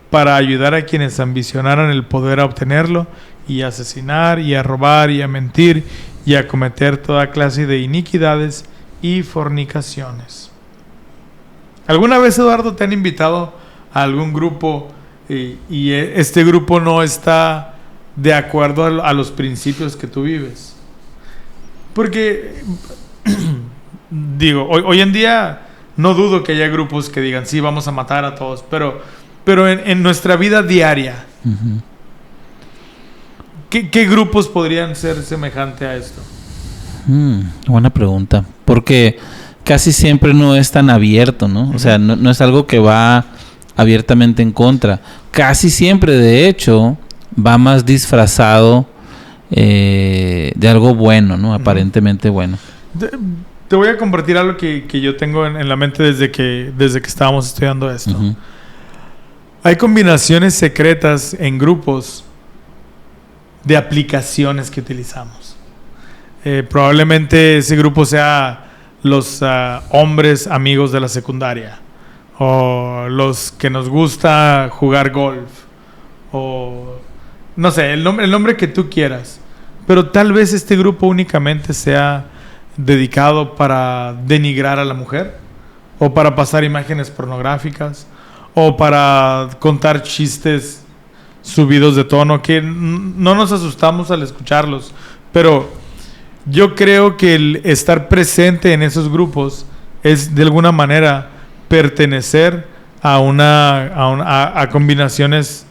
[SPEAKER 1] para ayudar a quienes ambicionaran el poder a obtenerlo, y a asesinar, y a robar, y a mentir, y a cometer toda clase de iniquidades y fornicaciones. ¿Alguna vez, Eduardo, te han invitado a algún grupo y este grupo no está de acuerdo a los principios que tú vives? Porque... digo, hoy en día no dudo que haya grupos que digan, sí, vamos a matar a todos, pero en nuestra vida diaria, uh-huh, ¿qué grupos podrían ser semejante a esto?
[SPEAKER 2] Buena pregunta, porque casi siempre no es tan abierto, ¿no? Uh-huh. O sea, no es algo que va abiertamente en contra. Casi siempre, de hecho, va más disfrazado de algo bueno, ¿no? Aparentemente bueno.
[SPEAKER 1] Te voy a compartir algo que yo tengo en la mente desde que estábamos estudiando esto. Uh-huh. Hay combinaciones secretas en grupos de aplicaciones que utilizamos. Probablemente ese grupo sea los hombres amigos de la secundaria, o los que nos gusta jugar golf, o no sé, el nombre que tú quieras. Pero tal vez este grupo únicamente sea dedicado para denigrar a la mujer, o para pasar imágenes pornográficas, o para contar chistes subidos de tono que no nos asustamos al escucharlos, pero yo creo que el estar presente en esos grupos es de alguna manera pertenecer a combinaciones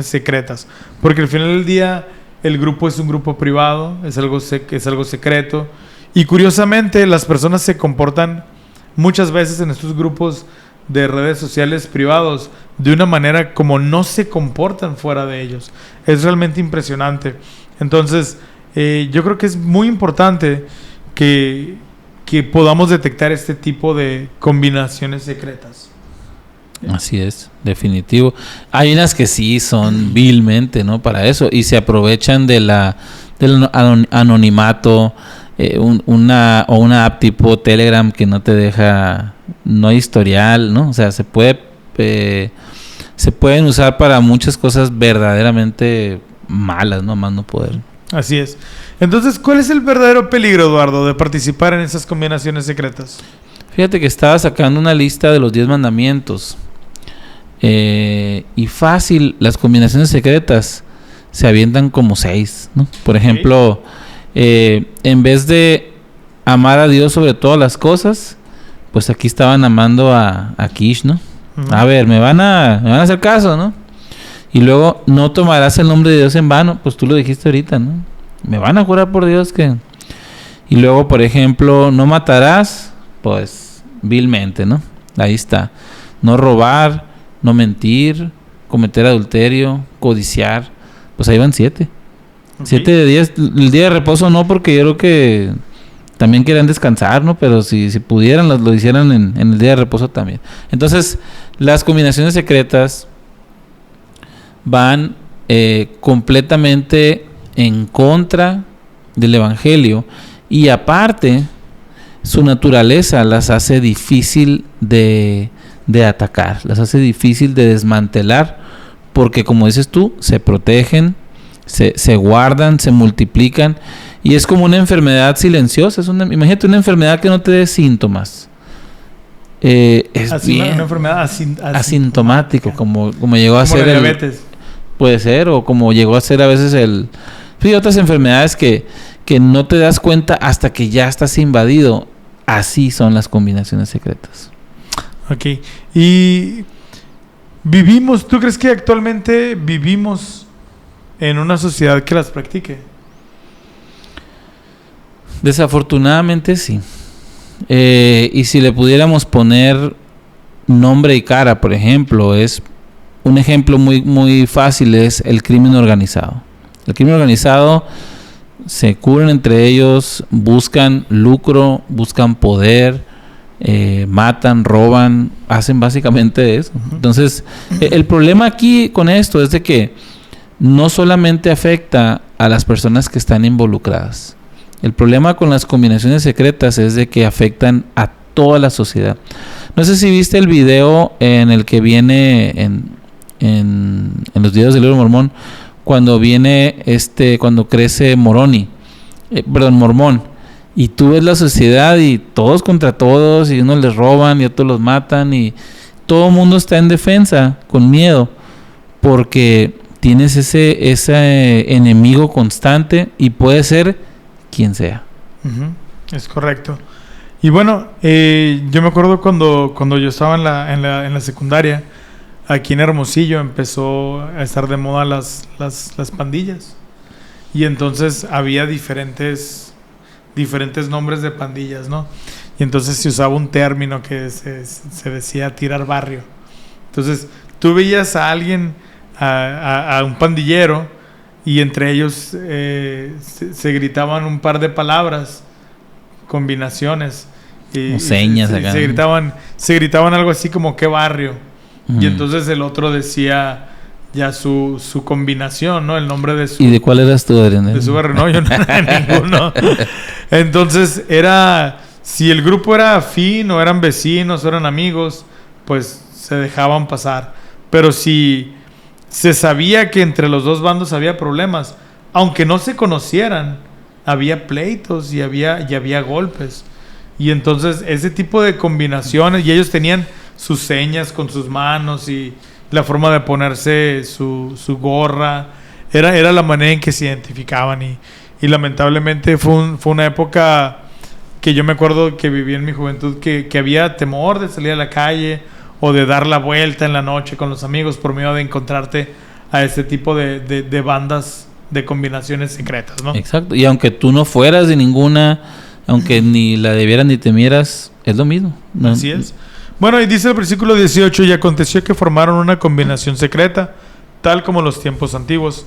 [SPEAKER 1] secretas, porque al final del día el grupo es un grupo privado, es algo secreto. Y curiosamente las personas se comportan muchas veces en estos grupos de redes sociales privados de una manera como no se comportan fuera de ellos. Es realmente impresionante. Entonces, yo creo que es muy importante que podamos detectar este tipo de combinaciones secretas.
[SPEAKER 2] Así es, definitivo. Hay unas que sí son vilmente, ¿no? Para eso, y se aprovechan del anonimato. Una app tipo Telegram que no te deja, no hay historial, ¿no? O sea, se pueden usar para muchas cosas verdaderamente malas, ¿no? Más no poder.
[SPEAKER 1] Así es. Entonces, ¿cuál es el verdadero peligro, Eduardo, de participar en esas combinaciones secretas?
[SPEAKER 2] Fíjate que estaba sacando una lista de los 10 mandamientos. Y fácil, las combinaciones secretas se avientan como 6, ¿no? Por ejemplo, en vez de amar a Dios sobre todas las cosas, pues aquí estaban amando a Kish, ¿no? Uh-huh. A ver, me van a hacer caso, ¿no? Y luego, no tomarás el nombre de Dios en vano, pues tú lo dijiste ahorita, ¿no? Me van a jurar por Dios que... Y luego, por ejemplo, no matarás, pues vilmente, ¿no? Ahí está. No robar, no mentir, cometer adulterio, codiciar, pues ahí van 7. Okay. 7 de 10. El día de reposo no, porque yo creo que también querían descansar, ¿no? Pero si pudieran, lo hicieran en el día de reposo también. Entonces, las combinaciones secretas van completamente en contra del evangelio, y aparte su naturaleza las hace difícil de atacar, las hace difícil de desmantelar, porque como dices tú, se protegen, se guardan, se multiplican, y es como una enfermedad silenciosa. Imagínate una enfermedad que no te dé síntomas. Es bien
[SPEAKER 1] una enfermedad
[SPEAKER 2] asintomática, como llegó a ser
[SPEAKER 1] el diabetes.
[SPEAKER 2] Puede ser, o como llegó a ser a veces hay otras enfermedades que no te das cuenta hasta que ya estás invadido. Así son las combinaciones secretas.
[SPEAKER 1] Ok. Y ¿tú crees que actualmente vivimos en una sociedad que las practique?
[SPEAKER 2] Desafortunadamente sí. Y si le pudiéramos poner nombre y cara, por ejemplo, un ejemplo muy, muy fácil es el crimen organizado. El crimen organizado se cubren entre ellos, buscan lucro, buscan poder, matan, roban, hacen básicamente eso. Entonces, el problema aquí con esto es de que no solamente afecta a las personas que están involucradas. El problema con las combinaciones secretas es de que afectan a toda la sociedad. No sé si viste el video en el que viene en los videos del libro Mormón, cuando crece Mormón, y tú ves la sociedad y todos contra todos, y unos les roban y otros los matan, y todo el mundo está en defensa con miedo, porque tienes ese enemigo constante, y puede ser quien sea.
[SPEAKER 1] Uh-huh. Es correcto. Y bueno, yo me acuerdo cuando yo estaba en la secundaria, aquí en Hermosillo empezó a estar de moda las pandillas. Y entonces había diferentes nombres de pandillas, ¿no? Y entonces se usaba un término que se decía tirar barrio. Entonces tú veías a alguien, a un pandillero, y entre ellos se gritaban un par de palabras, combinaciones.
[SPEAKER 2] O señas acá.
[SPEAKER 1] Se gritaban algo así como ¿qué barrio? Uh-huh. Y entonces el otro decía ya su combinación, ¿no? El nombre de su...
[SPEAKER 2] ¿Y de cuál eras tú, Adrián?
[SPEAKER 1] De su barrio. No, yo no era ninguno. Entonces si el grupo era afín, o eran vecinos, o eran amigos, pues se dejaban pasar. Pero si se sabía que entre los dos bandos había problemas, aunque no se conocieran, había pleitos y había golpes. Y entonces ese tipo de combinaciones, y ellos tenían sus señas con sus manos y la forma de ponerse su gorra, era la manera en que se identificaban, y lamentablemente fue una época que yo me acuerdo que viví en mi juventud, que había temor de salir a la calle o de dar la vuelta en la noche con los amigos por miedo de encontrarte a este tipo de bandas de combinaciones secretas, ¿no?
[SPEAKER 2] Exacto. Y aunque tú no fueras de ninguna, aunque ni la debieras ni temieras, es lo mismo, ¿no?
[SPEAKER 1] Así es. Bueno, y dice el versículo 18: y aconteció que formaron una combinación secreta, tal como los tiempos antiguos.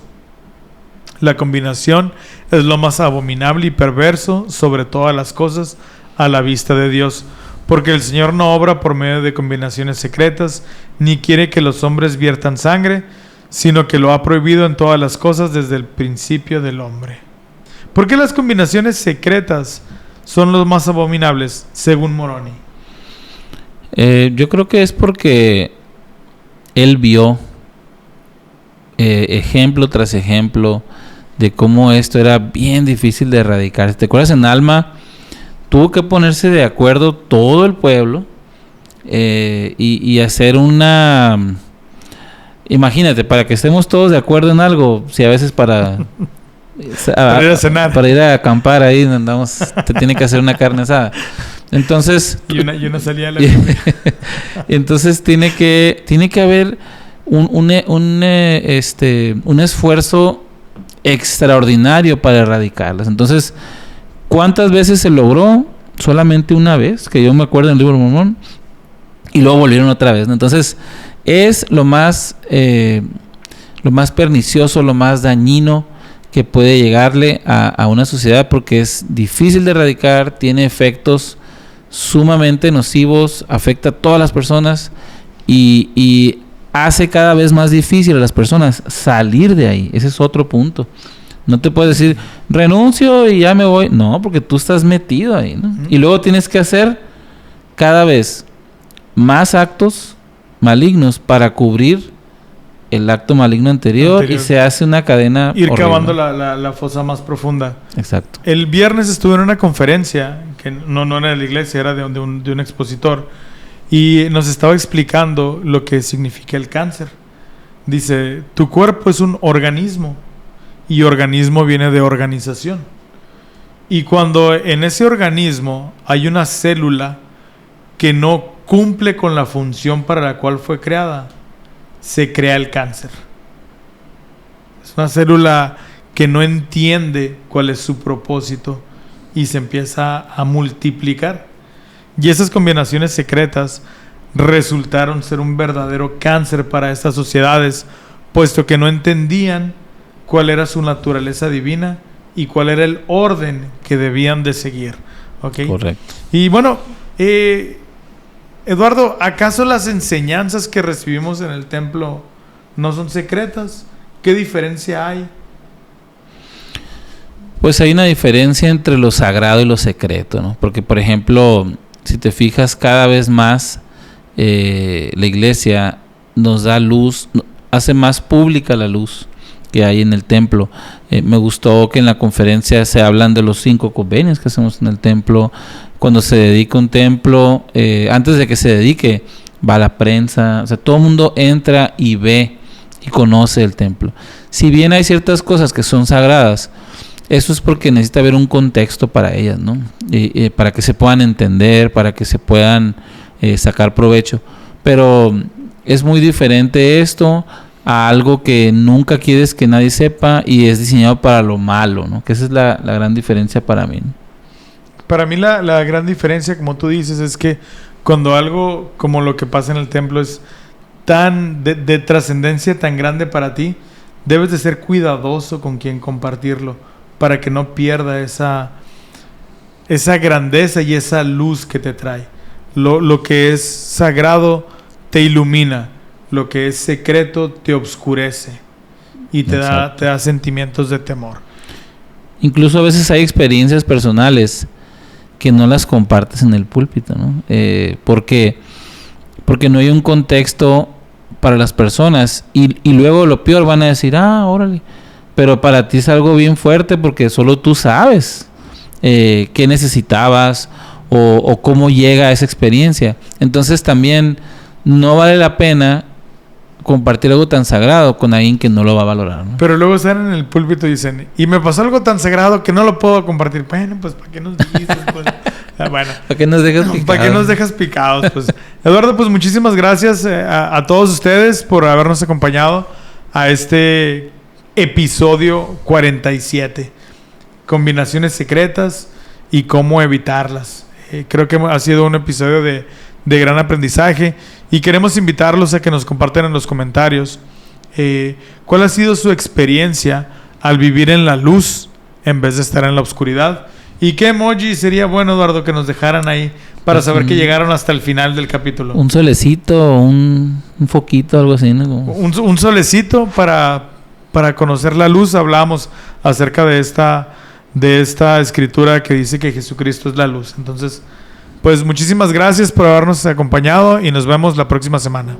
[SPEAKER 1] La combinación es lo más abominable y perverso sobre todas las cosas a la vista de Dios, porque el Señor no obra por medio de combinaciones secretas, ni quiere que los hombres viertan sangre, sino que lo ha prohibido en todas las cosas desde el principio del hombre. ¿Por qué las combinaciones secretas son los más abominables, según Moroni?
[SPEAKER 2] Yo creo que es porque él vio ejemplo tras ejemplo de cómo esto era bien difícil de erradicar. ¿Te acuerdas? En Alma tuvo que ponerse de acuerdo todo el pueblo y hacer una... Imagínate, para que estemos todos de acuerdo en algo, si a veces para
[SPEAKER 1] ir a cenar,
[SPEAKER 2] para ir a acampar ahí, andamos, te tiene que hacer una carne asada. Entonces...
[SPEAKER 1] Y una salida de la
[SPEAKER 2] entonces tiene que haber un esfuerzo extraordinario para erradicarlas. Entonces, ¿cuántas veces se logró? Solamente una vez, que yo me acuerdo en el Libro de Mormón, y luego volvieron otra vez, ¿no? Entonces, es lo más pernicioso, lo más dañino que puede llegarle a una sociedad, porque es difícil de erradicar, tiene efectos sumamente nocivos, afecta a todas las personas y hace cada vez más difícil a las personas salir de ahí. Ese es otro punto. No te puedes decir, renuncio y ya me voy. No, porque tú estás metido ahí, ¿no? Y luego tienes que hacer cada vez más actos malignos para cubrir el acto maligno anterior. Y se hace una cadena
[SPEAKER 1] ir
[SPEAKER 2] horrible.
[SPEAKER 1] Cavando la fosa más profunda.
[SPEAKER 2] Exacto.
[SPEAKER 1] El viernes estuve en una conferencia que no era de la iglesia, era de un expositor, y nos estaba explicando lo que significa el cáncer. Dice, tu cuerpo es un organismo, y organismo viene de organización, y cuando en ese organismo hay una célula que no cumple con la función para la cual fue creada, se crea el cáncer. Es una célula que no entiende cuál es su propósito y se empieza a multiplicar. Y esas combinaciones secretas resultaron ser un verdadero cáncer para estas sociedades, puesto que no entendían cuál era su naturaleza divina y cuál era el orden que debían de seguir. ¿Okay?
[SPEAKER 2] Correcto.
[SPEAKER 1] Y bueno, Eduardo, ¿acaso las enseñanzas que recibimos en el templo no son secretas? ¿Qué diferencia hay?
[SPEAKER 2] Pues hay una diferencia entre lo sagrado y lo secreto, ¿no? Porque, por ejemplo, si te fijas, cada vez más la iglesia nos da luz, hace más pública la luz que hay en el templo. Me gustó que en la conferencia se hablan de los 5 convenios que hacemos en el templo. Cuando se dedica un templo, antes de que se dedique, va la prensa, o sea, todo el mundo entra y ve y conoce el templo. Si bien hay ciertas cosas que son sagradas, eso es porque necesita haber un contexto para ellas, ¿no? Para que se puedan entender, para que se puedan sacar provecho. Pero es muy diferente esto a algo que nunca quieres que nadie sepa y es diseñado para lo malo, ¿no? Que esa es la gran diferencia para mí, ¿no?
[SPEAKER 1] Para mí la gran diferencia, como tú dices, es que cuando algo como lo que pasa en el templo es tan de trascendencia tan grande para ti, debes de ser cuidadoso con quien compartirlo para que no pierda esa grandeza y esa luz que te trae. Lo que es sagrado te ilumina, lo que es secreto te obscurece y te da sentimientos de temor.
[SPEAKER 2] Incluso a veces hay experiencias personales que no las compartes en el púlpito, ¿no? Porque no hay un contexto para las personas y luego lo peor van a decir, órale, pero para ti es algo bien fuerte porque solo tú sabes qué necesitabas o cómo llega a esa experiencia. Entonces también no vale la pena compartir algo tan sagrado con alguien que no lo va a valorar, ¿no?
[SPEAKER 1] Pero luego están en el púlpito y dicen, y me pasó algo tan sagrado que no lo puedo compartir. Bueno, pues ¿para qué nos dices? Pues, bueno,
[SPEAKER 2] ¿para qué nos dejas picados?
[SPEAKER 1] ¿Para qué nos dejas picados? Pues, Eduardo, pues muchísimas gracias a todos ustedes por habernos acompañado a este episodio 47. Combinaciones secretas y cómo evitarlas. Creo que ha sido un episodio de gran aprendizaje y queremos invitarlos a que nos compartan en los comentarios cuál ha sido su experiencia al vivir en la luz en vez de estar en la oscuridad y qué emoji sería bueno, Eduardo, que nos dejaran ahí para saber que llegaron hasta el final del capítulo.
[SPEAKER 2] Un solecito, un foquito, algo así, ¿no?
[SPEAKER 1] Un solecito para conocer la luz. Hablábamos acerca de esta escritura que dice que Jesucristo es la luz. Entonces, pues muchísimas gracias por habernos acompañado y nos vemos la próxima semana.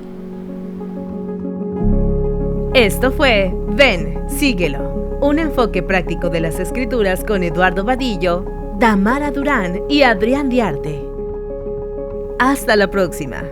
[SPEAKER 3] Esto fue Ven, síguelo. Un enfoque práctico de las Escrituras con Eduardo Vadillo, Damara Durán y Adrián Diarte. Hasta la próxima.